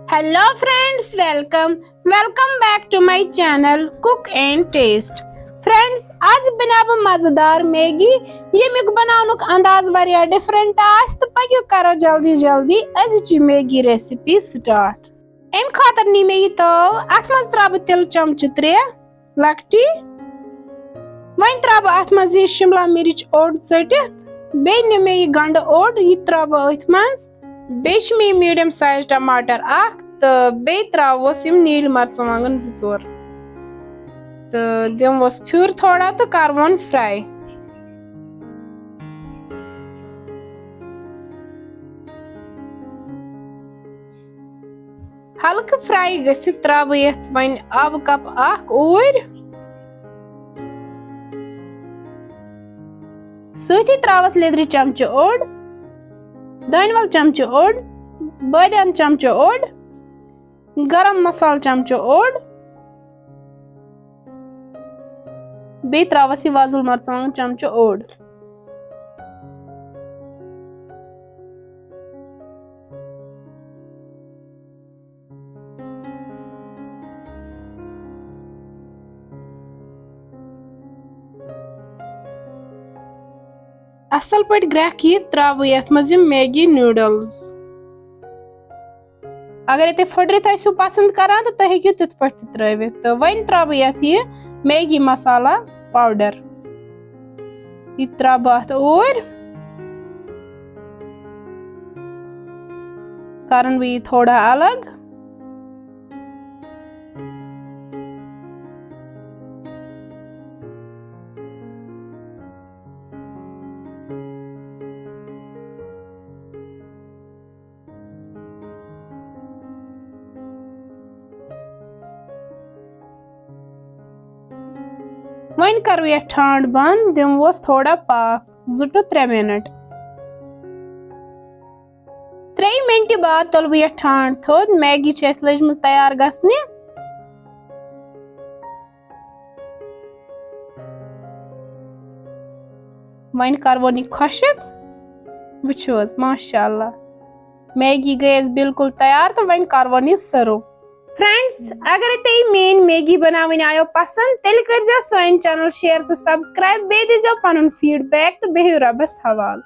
Hello friends, welcome back to my channel cook and taste. Friends, आज बनाबो मजेदार Maggi. यमिक बनानुक अंदाज वारिया डिफरेंट आस तो पक्यो करो जल्दी अजिची मैगी रेसिपी स्टार्ट। एम खातर नी मे तो अथ मज त्राब तिल चमच 3 लकटी। वन त्राब अथ मज शिमला मिर्च ओड चटित। बे नि मे गंड ओड यह त्राब अथ मज। बेश मे मीडियम साइज टमाटर तो बे त्रावोस यम नील मर्चवांगन 2-4 तो दिमवोस फ्यूर थोड़ा तो करवन फ्राई। हल्क फ्राई गसित त्राव यथ वन आब कप आख ऊर। सती त्रावस लेदरि चमच ओड, दानवल चमच ओड, बादाम चमच ओड, गरम मसाला चमच ओड, बे त्रावस वाजुल मर्चांग चमच ओड। असल पट ग्रह त्राव यथ मज मैगी नूडल्स। अगर ये फुटरित आसो पसंद करान तो तुम हेकु तिथ पट त्रवित। तो वन त्राव यथ ये मैगी मसाला पाउडर, यह त्राव अत और करन बह थोड़ा अलग। वन करो यह ठांड बंद, दिमवोस थोड़ा पाक 2 to 3 मिनट। 3 मिनट बाद तुल यह ठांड थोद। मैगी लजम तैयार गसने। वन करवो नी खुशक। वुचोस माशाअल्लाह मैगी गई बिल्कुल तैयार। तो वन करवो नी सर्व। फ्रेंड्स, अगर तुम मेन मैगी बनावन आयो पसंद तेल कर सन चैनल शेयर तो सब्सक्राइब। बे दीजो पनुन फीडबैक तो बेहियो रबस हवाल।